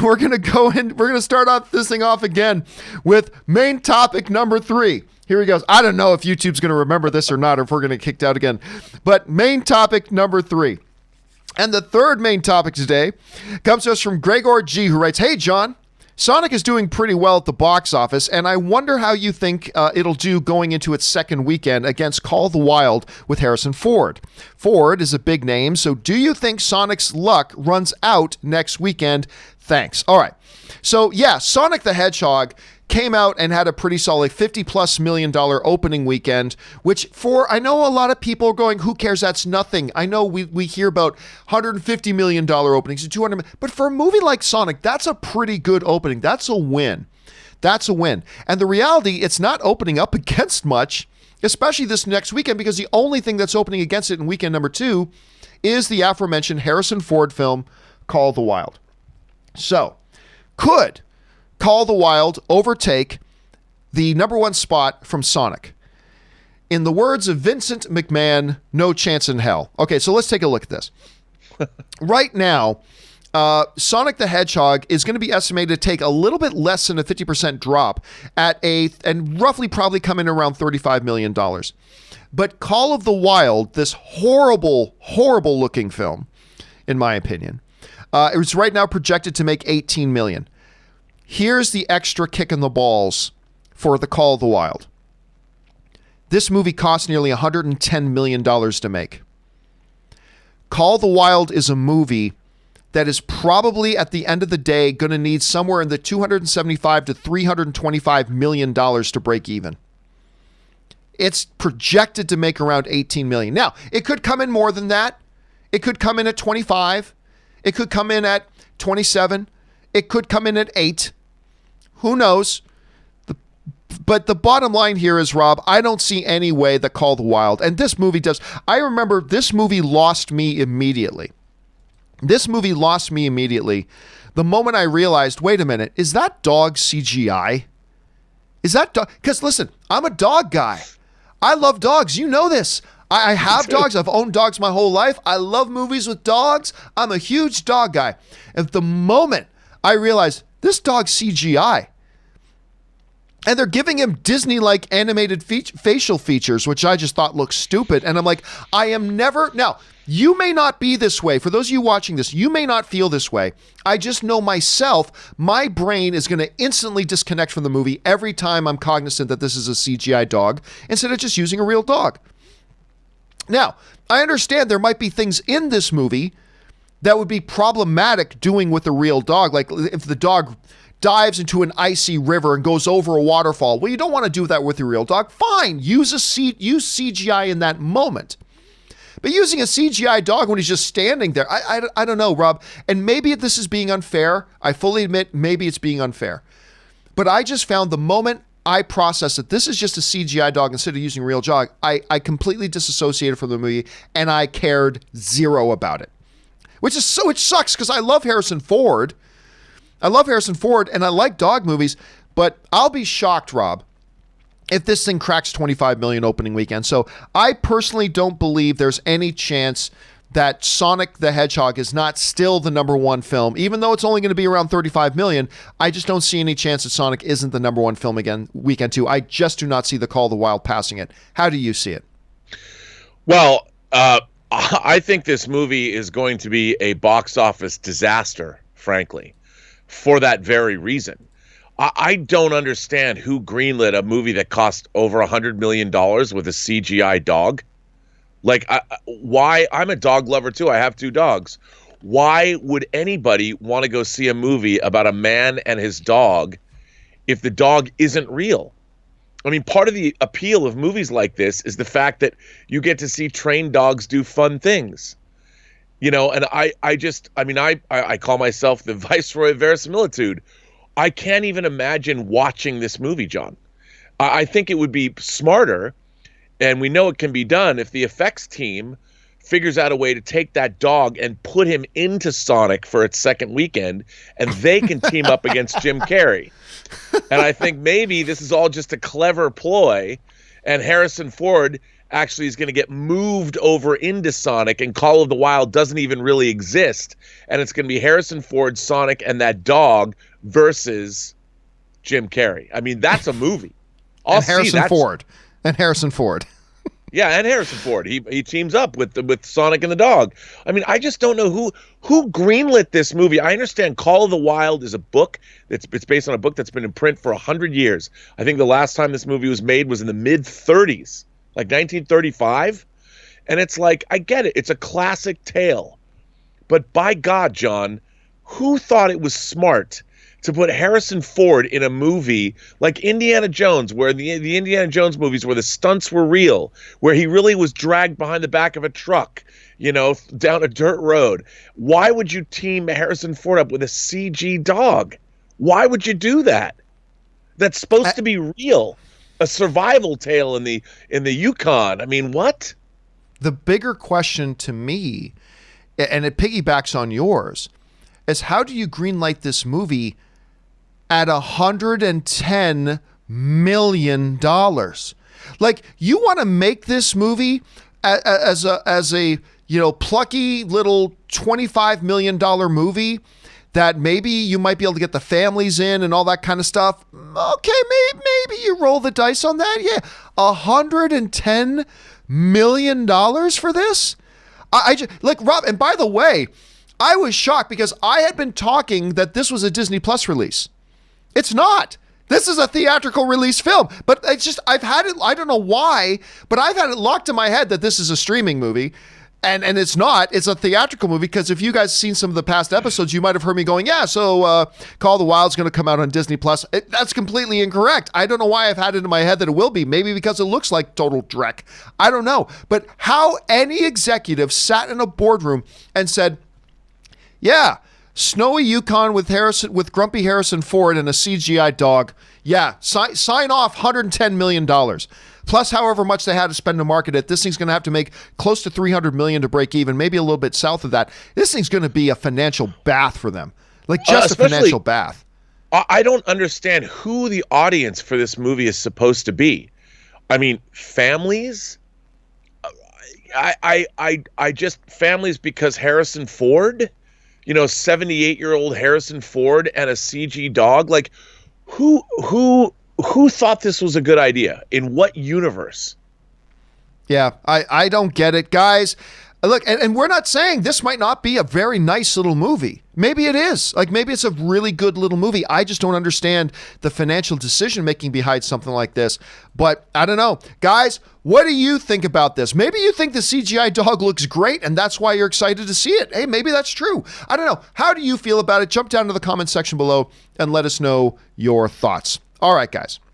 And we're going to go in. We're going to start off this thing off again with main topic number 3. Here he goes. I don't know if YouTube's going to remember this or not, or if we're going to get kicked out again. But main topic number 3. And the third main topic today comes to us from Gregor G, who writes, "Hey, John, Sonic is doing pretty well at the box office, and I wonder how you think it'll do going into its second weekend against Call of the Wild with Harrison Ford. Ford is a big name, so do you think Sonic's luck runs out next weekend? Thanks." All right. So, yeah, Sonic the Hedgehog came out and had a pretty solid $50+ million opening weekend, which I know a lot of people are going, who cares? That's nothing. I know we hear about $150 million openings and $200 million, but for a movie like Sonic, that's a pretty good opening. That's a win. That's a win. And the reality, it's not opening up against much, especially this next weekend, because the only thing that's opening against it in weekend number 2 is the aforementioned Harrison Ford film, Call of the Wild. So, could Call of the Wild overtake the number 1 spot from Sonic? In the words of Vincent McMahon, no chance in hell. Okay, so let's take a look at this. Right now, Sonic the Hedgehog is going to be estimated to take a little bit less than a 50% drop and roughly probably come in around $35 million. But Call of the Wild, this horrible, horrible looking film, in my opinion, it's right now projected to make $18 million. Here's the extra kick in the balls for the Call of the Wild. This movie cost nearly $110 million to make. Call of the Wild is a movie that is probably at the end of the day going to need somewhere in the $275 to $325 million to break even. It's projected to make around $18 million. Now, it could come in more than that. It could come in at 25. It could come in at 27. It could come in at 8. Who knows? But the bottom line here is, Rob, I don't see any way that Call of the Wild, and this movie does. I remember this movie lost me immediately. This movie lost me immediately the moment I realized, wait a minute, is that dog CGI? Is that dog? Because listen, I'm a dog guy. I love dogs. You know this. I have dogs. I've owned dogs my whole life. I love movies with dogs. I'm a huge dog guy. At the moment I realized this dog's CGI, and they're giving him Disney-like animated facial features, which I just thought looked stupid. And I'm like, now, you may not be this way. For those of you watching this, you may not feel this way. I just know myself, my brain is going to instantly disconnect from the movie every time I'm cognizant that this is a CGI dog instead of just using a real dog. Now, I understand there might be things in this movie that would be problematic doing with a real dog. Like if the dog dives into an icy river and goes over a waterfall. Well, you don't want to do that with your real dog. Fine, use CGI in that moment. But using a CGI dog when he's just standing there, I don't know, Rob. And maybe this is being unfair. I fully admit maybe it's being unfair. But I just found the moment I processed that this is just a CGI dog instead of using a real dog, I completely disassociated from the movie and I cared zero about it. Which sucks because I love Harrison Ford. And I like dog movies, but I'll be shocked, Rob, if this thing cracks 25 million opening weekend. So I personally don't believe there's any chance that Sonic the Hedgehog is not still the number 1 film, even though it's only going to be around 35 million. I just don't see any chance that Sonic isn't the number 1 film again, weekend 2. I just do not see the Call of the Wild passing it. How do you see it? Well, I think this movie is going to be a box office disaster, frankly, for that very reason. I don't understand who greenlit a movie that cost over $100 million with a CGI dog. Like, why? I'm a dog lover too. I have 2 dogs. Why would anybody want to go see a movie about a man and his dog if the dog isn't real? I mean, part of the appeal of movies like this is the fact that you get to see trained dogs do fun things. You know, and I call myself the Viceroy of Verisimilitude. I can't even imagine watching this movie, John. I think it would be smarter, and we know it can be done, if the effects team figures out a way to take that dog and put him into Sonic for its second weekend, and they can team up against Jim Carrey. And I think maybe this is all just a clever ploy, and Harrison Ford actually is going to get moved over into Sonic, and Call of the Wild doesn't even really exist, and it's going to be Harrison Ford, Sonic, and that dog versus Jim Carrey. I mean, that's a movie. And Harrison Ford. And Harrison Ford. Yeah, and Harrison Ford. He teams up with Sonic and the dog. I mean, I just don't know who greenlit this movie. I understand Call of the Wild is a book. It's based on a book that's been in print for 100 years. I think the last time this movie was made was in the mid-30s, like 1935. And it's like, I get it. It's a classic tale. But by God, John, who thought it was smart to put Harrison Ford in a movie like Indiana Jones, where the Indiana Jones movies, where the stunts were real, where he really was dragged behind the back of a truck, down a dirt road? Why would you team Harrison Ford up with a CG dog? Why would you do that? That's supposed to be real, a survival tale in the Yukon. I mean, what? The bigger question to me, and it piggybacks on yours, is how do you greenlight this movie at $110 million? Like, you want to make this movie as a plucky little $25 million movie that maybe you might be able to get the families in and all that kind of stuff. Okay, maybe you roll the dice on that. Yeah, $110 million for this? I just, like, Rob, and by the way, I was shocked because I had been talking that this was a Disney Plus release. It's not. This is a theatrical release film. But it's just, I've had it, I don't know why, but I've had it locked in my head that this is a streaming movie. And it's not. It's a theatrical movie, because if you guys seen some of the past episodes, you might have heard me going, yeah, so Call of the Wild's going to come out on Disney Plus. That's completely incorrect. I don't know why I've had it in my head that it will be. Maybe because it looks like total dreck. I don't know. But how any executive sat in a boardroom and said, yeah, snowy Yukon with grumpy Harrison Ford and a CGI dog. Yeah, sign off $110 million. Plus however much they had to spend to market it. This thing's going to have to make close to $300 million to break even, maybe a little bit south of that. This thing's going to be a financial bath for them. Like, just a financial bath. I don't understand who the audience for this movie is supposed to be. I mean, families? I just, families because Harrison Ford? 78-year-old Harrison Ford and a CG dog? Like, who thought this was a good idea? In what universe? Yeah, I don't get it, guys. Look, and we're not saying this might not be a very nice little movie. Maybe it is. Like, maybe it's a really good little movie. I just don't understand the financial decision-making behind something like this. But I don't know. Guys, what do you think about this? Maybe you think the CGI dog looks great, and that's why you're excited to see it. Hey, maybe that's true. I don't know. How do you feel about it? Jump down to the comment section below and let us know your thoughts. All right, guys.